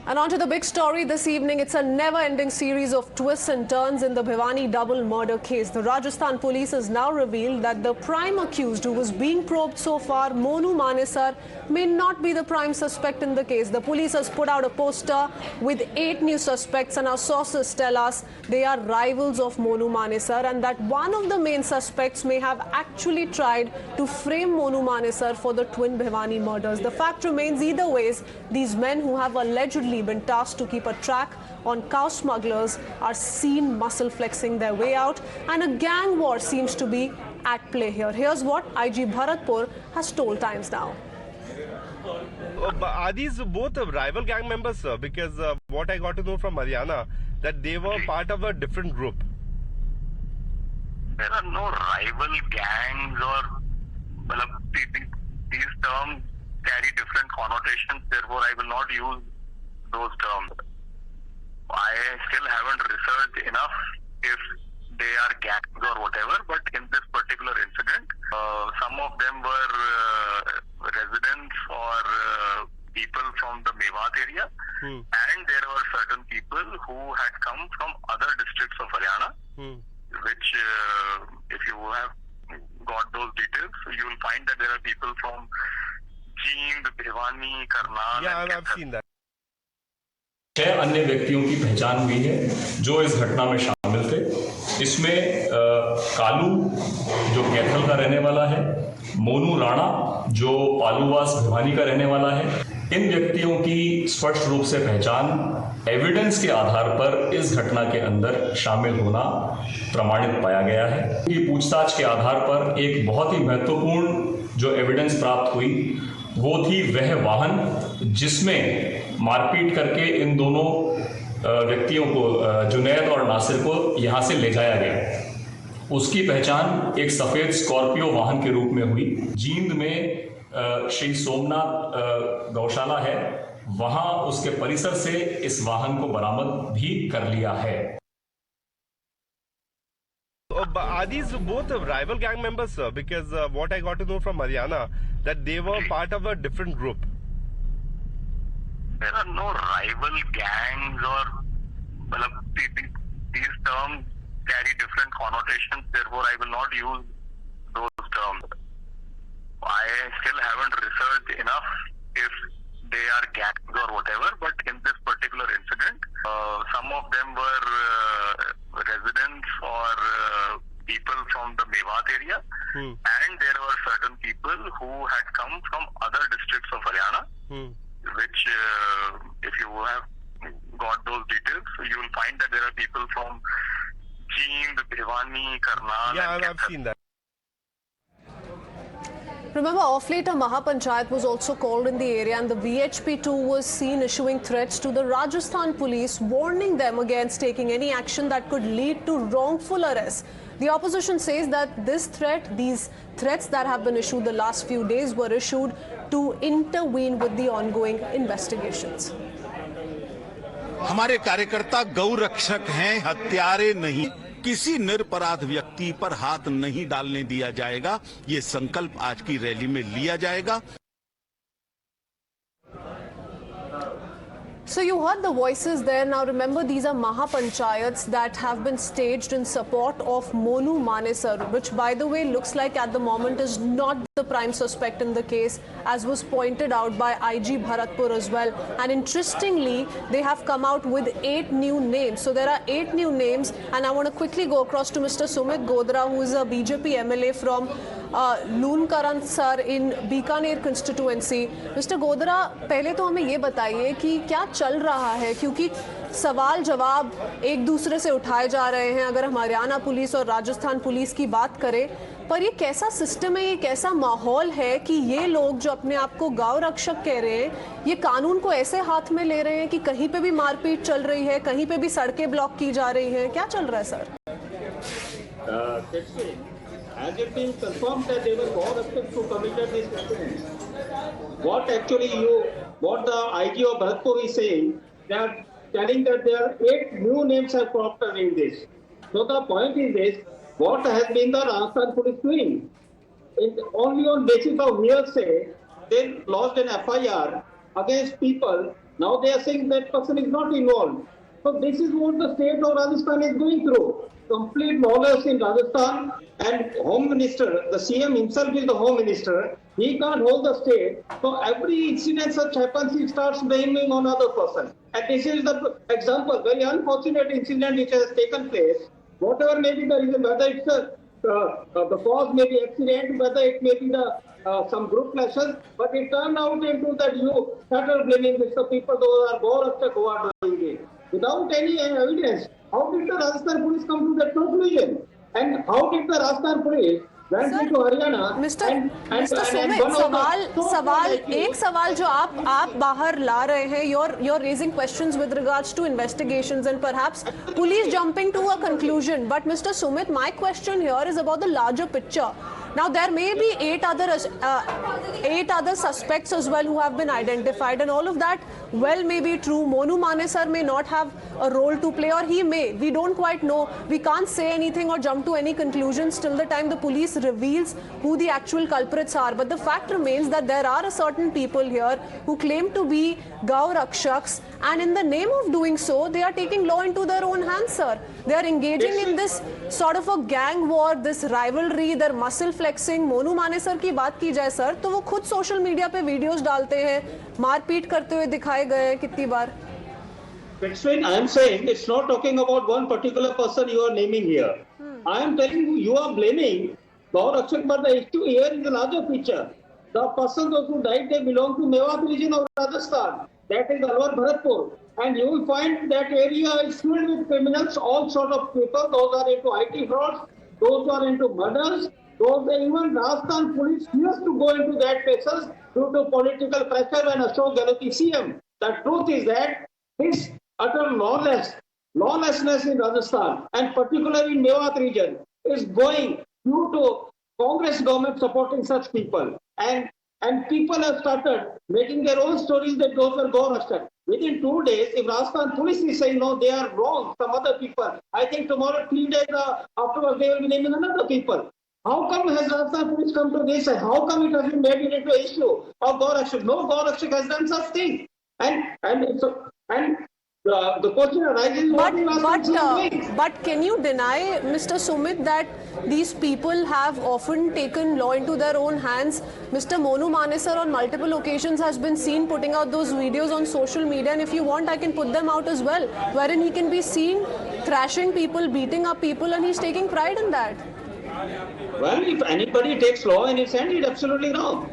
And on to the big story this evening. It's a never-ending series of twists and turns in the Bhiwani double murder case. The Rajasthan police has now revealed that the prime accused who was being probed so far, Monu Manesar, may not be the prime suspect in the case. The police has put out a poster with 8 new suspects, and our sources tell us they are rivals of Monu Manesar and that one of the main suspects may have actually tried to frame Monu Manesar for the twin Bhiwani murders. The fact remains, either ways, these men who have allegedly been tasked to keep a track on cow smugglers are seen muscle flexing their way out, and a gang war seems to be at play here. Here's what IG Bharatpur has told Times Now. Are these both rival gang members, sir? Because what I got to know from Haryana, that they were part of a different group. There are no rival gangs or these terms carry different connotations, therefore I will not use those terms. I still haven't researched enough if they are gangs or whatever, but in this particular incident, some of them were residents or people from the Mewat area, and there were certain people who had come from other districts of Haryana, which if you have got those details, you will find that there are people from Jeend, Bhiwani, Karnal. Yeah, I've seen that. 6 अन्य व्यक्तियों की पहचान हुई है जो इस घटना में शामिल थे। इसमें कालू जो कैथल का रहने वाला है, मोनू राणा जो पालूवास भिवानी का रहने वाला है। इन व्यक्तियों की स्पष्ट रूप से पहचान एविडेंस के आधार पर इस घटना के अंदर शामिल होना प्रमाणित पाया गया है। ये पूछताछ के आधार पर एक बहुत ही महत्वपूर्ण जो एविडेंस प्राप्त हुई वो थी वह वाहन जिसमें मारपीट करके इन दोनों व्यक्तियों को, जुनैद और नासिर को यहां से ले जाया गया। उसकी पहचान एक सफेद स्कॉर्पियो वाहन के रूप में हुई। जींद में श्री सोमनाथ गौशाला है, वहां उसके परिसर से इस वाहन को बरामद भी कर लिया है। Are these both rival gang members, sir? Because what I got to know from Haryana, that they were part of a different group. There are no rival gangs or these terms carry different connotations, therefore I will not use those terms. I still haven't researched enough if they are gangs or whatever, but in this particular incident, some of them were residents or people from the Mewat area, and there were certain people who had come from other districts of Haryana, which if you have got those details, you will find that there are people from Jeend, Bhiwani, Karnal. Yeah, I've seen that. Remember, off late, a Mahapanchayat was also called in the area, and the VHP too was seen issuing threats to the Rajasthan police, warning them against taking any action that could lead to wrongful arrests. The opposition says that these threats that have been issued the last few days were issued to intervene with the ongoing investigations. हमारे कार्यकर्ता गौरक्षक हैं, हत्यारे नहीं। किसी निरपराध व्यक्ति पर हाथ नहीं डालने दिया जाएगा, ये संकल्प आज की रैली में लिया जाएगा। So you heard the voices there. Now remember, these are Mahapanchayats that have been staged in support of Monu Manesar, which by the way looks like at the moment is not the prime suspect in the case, as was pointed out by IG Bharatpur as well. And interestingly, they have come out with 8 new names. So there are 8 new names, and I want to quickly go across to Mr. Sumit Godra, who is a BJP MLA from Loonkaran sir in Bikaner constituency. Mr. Godra, पहले तो हमें ये बताइए कि क्या चल रहा है, क्योंकि सवाल जवाब एक दूसरे से उठाए जा रहे हैं अगर हम हरियाणा पुलिस और राजस्थान पुलिस की बात करें, पर ये कैसा सिस्टम है, ये कैसा माहौल है कि ये लोग जो अपने आप को गांव रक्षक कह रहे हैं, ये कानून को ऐसे हाथ में ले रहे हैं कि कहीं पे भी मारपीट चल रही है, कहीं पे भी सड़कें ब्लॉक की जा रही हैं, क्या चल रहा है sir? Has it been confirmed that they were co-respects who committed this incident? What the IG of Bharatpur is saying, they are telling that there are 8 new names have cropped up in this. So the point is this, what has been the Rajasthan police doing? Only on basis of hearsay, they lodged an FIR against people Now they are saying that person is not involved. So this is what the state of Rajasthan is going through. Complete lawless in Rajasthan, and Home Minister, the CM himself is the Home Minister. He can't hold the state. So every incident such happens, he starts blaming on other person. And this is the example, very unfortunate incident which has taken place. Whatever may be the reason, whether it's the cause may be accident, whether it may be the some group clashes, but it turned out into that you started blaming the people those are Gorakshak who are doing it. Without any evidence, how did the Rajasthan police come to that conclusion? And how did the Rajasthan police went Sir, into Haryana? Mr. Sumit, सवाल एक सवाल जो आप बाहर ला रहे हैं, you're raising questions with regards to investigations and perhaps police jumping to a conclusion. But Mr. Sumit, my question here is about the larger picture. Now there may be eight other suspects as well who have been identified, and all of that well may be true. Monu Manesar may not have a role to play, or he may. We don't quite know. We can't say anything or jump to any conclusions till the time the police reveals who the actual culprits are. But the fact remains that there are a certain people here who claim to be Gau Rakshaks, and in the name of doing so, they are taking law into their own hands, sir. They are engaging in this sort of a gang war, this rivalry, their muscle flexing. Monu Manesar की बात की जाए sir, तो वो खुद social media पे videos डालते हैं, मारपीट करते हुए दिखाए गए हैं कितनी बार. That's when I am saying it's not talking about one particular person you are naming here. I am telling you are blaming Gorakshak, but the issue here is the larger picture. The person those who died, they belong to Mewat region of Rajasthan. That is Alwar Bharatpur. And you will find that area is filled with criminals, all sort of people. Those are into IT frauds, those are into murders. Those even Rajasthan police used to go into that places due to political pressure when Ashok Gehlot is CM. The truth is that this utter lawlessness in Rajasthan, and particularly in Mewat region, is going due to Congress government supporting such people. And people have started making their own stories that those were Gorakshak. Within 2 days, if Rajasthan police is saying no, they are wrong, some other people, I think tomorrow, 3 days afterwards, they will be naming another people. How come has Rajasthan police come to this? How come it has been made into an issue of Gorakshak? No Gorakshak has done such thing. And the question arises, but can you deny, Mr. Sumit, that these people have often taken law into their own hands? Mr. Monu Manesar on multiple occasions has been seen putting out those videos on social media, and if you want, I can put them out as well, wherein he can be seen thrashing people, beating up people, and he's taking pride in that. Well, if anybody takes law in his hand, it's absolutely wrong.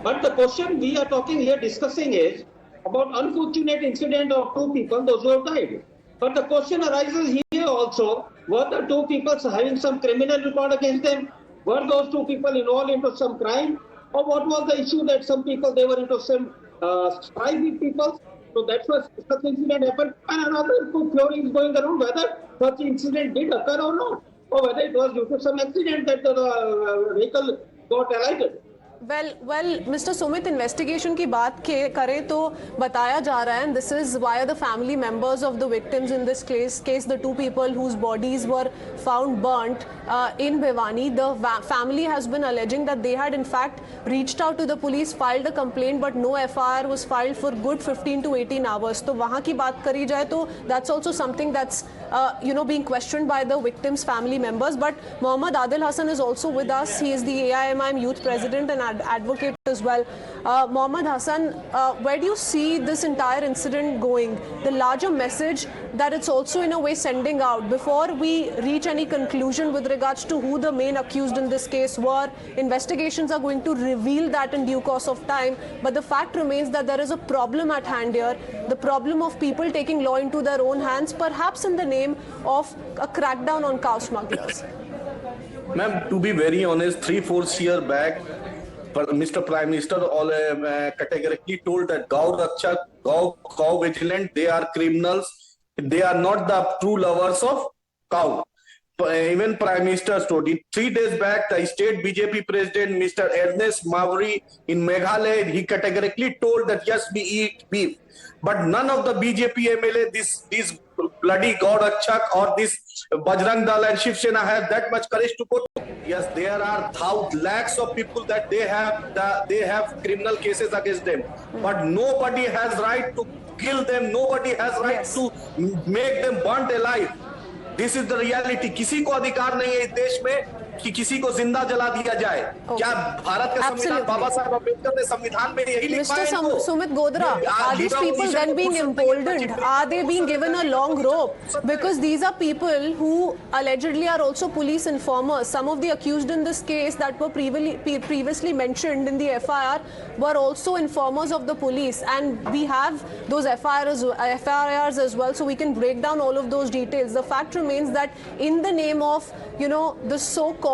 But the question we are talking here, discussing is about unfortunate incident of two people, those who have died. But the question arises here also, were the two people having some criminal record against them? Were those two people involved into some crime? Or what was the issue that some people, they were into some strife with people? So that's why such incident happened. And another theory is going around whether such incident did occur or not, or whether it was due to some accident that the vehicle got alighted. Well, Mr. Sumit, investigation की बात करें तो बताया जा रहा है, and this is via the family members of the victims in this case, the two people whose bodies were found burnt in Bhiwani. The family has been alleging that they had in fact reached out to the police, filed a complaint, but no FIR was filed for good 15 to 18 hours. तो वहाँ की बात करी जाए तो that's also something that's being questioned by the victims' family members. But Mohammad Adil Hassan is also with us. He is the AIMIM youth president and advocate as well. Mohammad Hassan, where do you see this entire incident going? The larger message that it's also in a way sending out before we reach any conclusion with regards to who the main accused in this case were. Investigations are going to reveal that in due course of time. But the fact remains that there is a problem at hand here. The problem of people taking law into their own hands, perhaps in the name of a crackdown on cow smugglers. Ma'am, to be very honest, 3-4 years back, Mr. Prime Minister categorically told that Gau Rakshak, cow vigilant, they are criminals. They are not the true lovers of cow. Even Prime Minister told it. 3 days back, the state BJP president, Mr. Ernest Mavri in Meghalaya, he categorically told that yes, we eat beef. But none of the BJP MLA, these bloody Gau Rakshak or this Bajrang Dal and Shiv Sena have that much courage to put. Yes, there are lakhs of people that they have criminal cases against them, but nobody has right to kill them. Nobody has right Yes. to make them burnt alive. This is the reality. किसी को अधिकार नहीं है इस देश में कि किसी को जिंदा जला दिया जाए। क्या भारत का संविधान, Absolutely. बाबा साहब अम्बेडकर ने संविधान में यही लिखा है Mr. इनको? Sumit Godra, are these people then being emboldened? Are they being given a long rope? Because these are people who allegedly are also police informers. Some of the accused in this case that were previously mentioned in the FIR were also informers of the police, and we have those FIRs as well, so we can break down all of those details. The fact remains that in the name of, you know, the so-called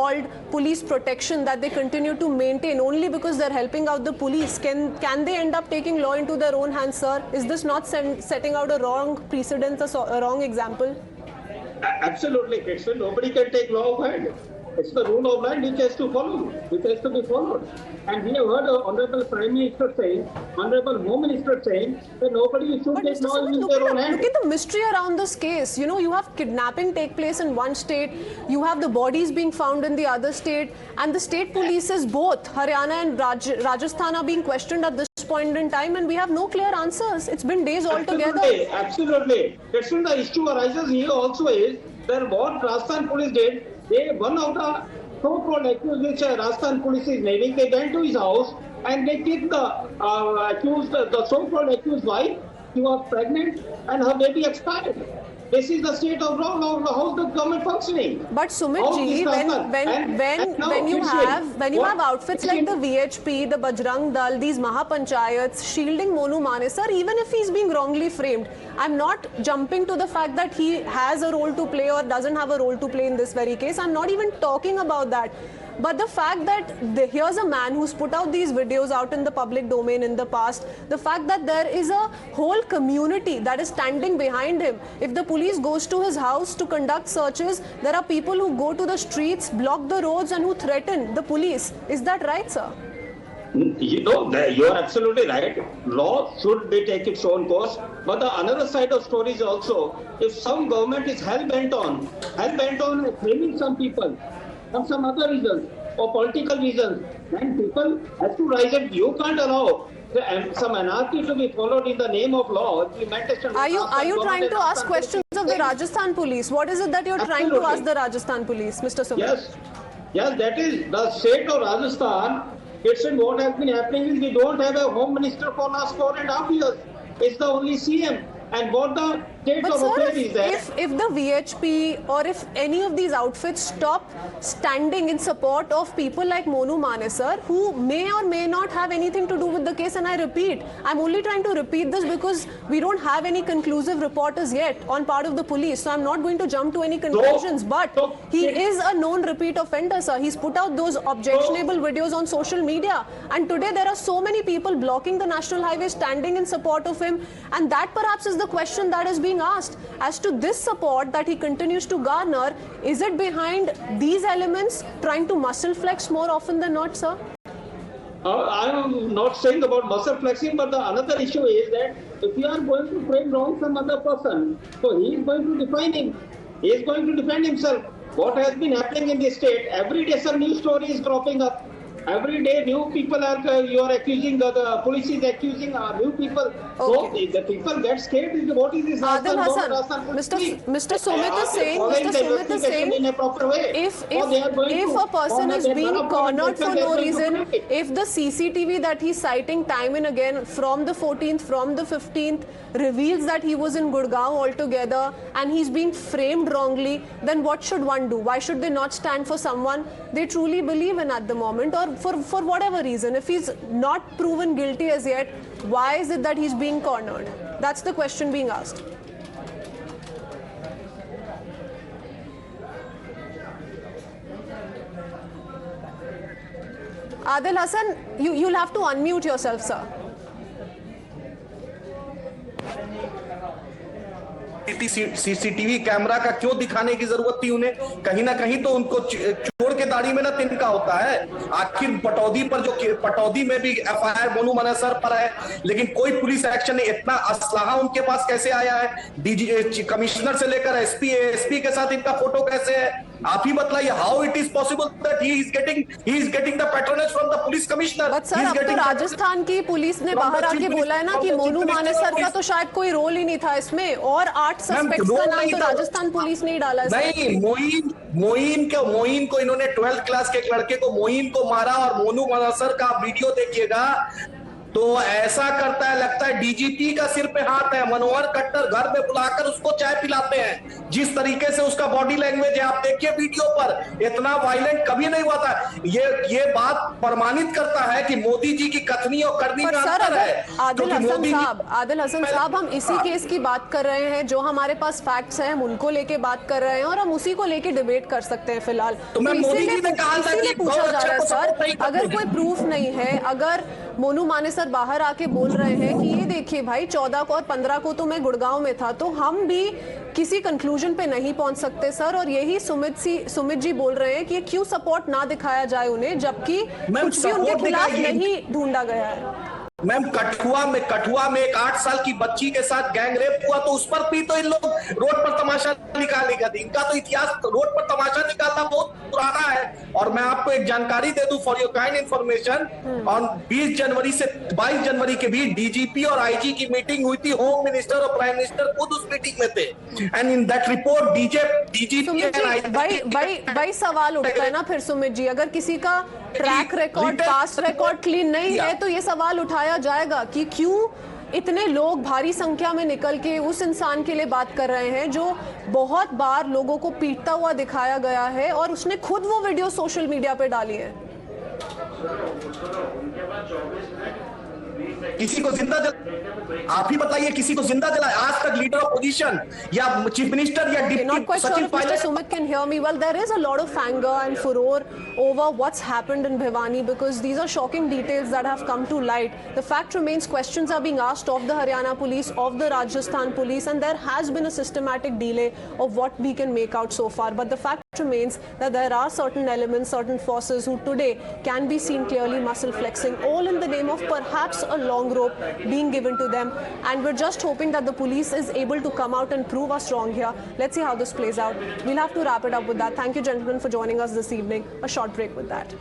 police protection that they continue to maintain only because they're helping out the police, can they end up taking law into their own hands, sir? Is this not setting out a wrong precedent, a wrong example? Absolutely, Krishna. Nobody can take law of hand. It's the rule of land which has to follow, which has to be followed. And we have heard Honorable Prime Minister saying, Honorable Home Minister saying that nobody should But take Mr. law Sumit, in their own hand. look at the mystery around this case. You know, you have kidnapping take place in one state, you have the bodies being found in the other state, and the state polices, both Haryana and Rajasthan, are being questioned at this point in time, and we have no clear answers. It's been days altogether. Absolutely. Krishna, the issue arises here also is that what Rajasthan police did, one of the so-called accused which Rajasthan police is naming, they went to his house and they kicked the so-called accused wife. She was pregnant and her baby expired. This is the state of law. How is the government functioning? But Sumit How ji, is Rajasthan? when you have outfits like the VHP, the Bajrang Dal, these Mahapanchayats shielding Monu Mane, sir, even if he's being wrongly framed, I'm not jumping to the fact that he has a role to play or doesn't have a role to play in this very case. I'm not even talking about that. But the fact that here's a man who's put out these videos out in the public domain in the past, the fact that there is a whole community that is standing behind him. If the police goes to his house to conduct searches, there are people who go to the streets, block the roads, and who threaten the police. Is that right, sir? You know, you're absolutely right. Law should be take its own course. But the another side of story is also, if some government is hell-bent on claiming some people, for some other reasons or political reasons, then people have to rise up. You can't allow some anarchy to be followed in the name of law. Implementation. Are you trying to ask questions of the Rajasthan police? What is it that you're trying to ask the Rajasthan police, Mr. Sumit? Yes, that is the state of Rajasthan. It's what has been happening is we don't have a home minister for last 4.5 years. It's the only CM. And what the state But of sir, affairs is that if the VHP or if any of these outfits stop standing in support of people like Monu Mane, sir, who may or may not have anything to do with the case, and I repeat, I'm only trying to repeat this because we don't have any conclusive report as yet on part of the police, so I'm not going to jump to any conclusions, but he is a known repeat offender, sir. He's put out those objectionable videos on social media, and today there are so many people blocking the national highway standing in support of him, and that perhaps is the question that is being asked as to this support that he continues to garner. Is it behind these elements trying to muscle flex more often than not, sir? I am not saying about muscle flexing, but the another issue is that if you are going to frame wrong some other person, so he is going to define him. He is going to defend himself. What has been happening in the state, every day some new story is cropping up. Every day new people you are accusing, the police is accusing new people. Okay. So the people get scared. What is this? Adil Hassan, Mr. Sumit is saying, in a proper way. if a person is being cornered for no reason, if the CCTV that he's citing time and again from the 14th, from the 15th reveals that he was in Gurgaon altogether and he's being framed wrongly, then what should one do? Why should they not stand for someone they truly believe in at the moment, or for whatever reason? If he's not proven guilty as yet, why is it that he's being cornered? That's the question being asked. Adil Hassan, you'll have to unmute yourself, sir. CCTV camera का क्यों दिखाने की जरूरत थी उन्हें? कहीं ना कहीं तो उनको चोर के दाढ़ी में ना तिनका होता है। आखिर पटौदी पर जो पटौदी में भी एफआईआर मोनू मने सर पर है, लेकिन कोई पुलिस एक्शन नहीं। इतना असलाहा उनके पास कैसे आया है? डीजी कमिश्नर से लेकर एसपी के साथ इनका फोटो कैसे है? आप ही बताइए, how it is possible that he is getting the patronage from the police commissioner. But sir, अब तो राजस्थान की पुलिस ने बाहर आके बोला है ना कि मोनू मानेसर का तो शायद कोई रोल ही नहीं था इसमें, और 8 सस्पेक्ट्स का नाम तो राजस्थान पुलिस ने ही डाला है। नहीं, मोइन को इन्होंने 12th क्लास के एक लड़के को मोइन को मारा, और मोनू मानेसर का वीडियो देखिएगा तो ऐसा करता है, लगता है डीजीपी का सिर पे हाथ है। मनोहर कट्टर घर में बुलाकर उसको चाय पिलाते हैं, जिस तरीके से उसका बॉडी लैंग्वेज है आप देखिए वीडियो पर, इतना वायलेंट कभी नहीं हुआ था। ये बात प्रमाणित करता है कि मोदी जी की कथनी और करनी में अंतर है। आदिल हसन साहब, हम इसी केस की बात कर रहे हैं, जो हमारे पास फैक्ट्स हैं हम उनको लेके बात कर रहे हैं, और हम उसी को लेके डिबेट कर सकते हैं फिलहाल। तो इसीलिए पूछा जा रहा है सर, अगर कोई प्रूफ नहीं है, अगर मोनू मानेसर बाहर आके बोल रहे हैं कि ये देखिए भाई 14 को और 15 को तो मैं गुड़गांव में था, तो हम भी किसी कंक्लूजन पे नहीं पहुंच सकते सर। और यही सुमित जी बोल रहे हैं कि क्यों सपोर्ट ना दिखाया जाए उन्हें, जबकि कुछ भी उनके खिलाफ नहीं ढूंढा गया है। मैम, कठुआ में एक 8 साल की बच्ची के साथ गैंग रेप हुआ, तो उस पर भी तो इन लोग रोड पर तमाशा निकालेगा। इनका तो इतिहास रोड पर तमाशा निकालना बहुत पुराना है। और मैं आपको एक जानकारी दे दूं फॉर योर काइंड इंफॉर्मेशन, और 20 जनवरी से 22 जनवरी के बीच डीजीपी और आईजी की मीटिंग हुई थी। होम मिनिस्टर और प्राइम मिनिस्टर खुद उस मीटिंग में थे, and in that report DGP भाई सवाल उठता है ना फिर सुमित जी, अगर किसी का track record, past record clean नहीं है, तो ये सवाल उठाया जाएगा कि क्यों इतने लोग भारी संख्या में निकल के उस इंसान के लिए बात कर रहे हैं जो बहुत बार लोगों को पीटता हुआ दिखाया गया है, और उसने खुद वो वीडियो सोशल मीडिया पे डाली है। किसी को जिंदा आप ही बताइए, किसी को जिंदा जलाया आज तक लीडर ऑफ पोजीशन या चीफ मिनिस्टर या deputy Sachin Pilot? Sumit can hear me. Well, there is a lot of anger and furor over what's happened in Bhiwani, because these are shocking details that have come to light. The fact remains, questions are being asked of the Haryana police, of the Rajasthan police, and there has been a systematic delay of what we can make out so far. But the fact remains that there are certain elements, certain forces who today can be seen clearly muscle flexing, all in the name of perhaps a long rope being given to them. And we're just hoping that the police is able to come out and prove us wrong here. Let's see how this plays out. We'll have to wrap it up with that. Thank you, gentlemen, for joining us this evening. A short break with that.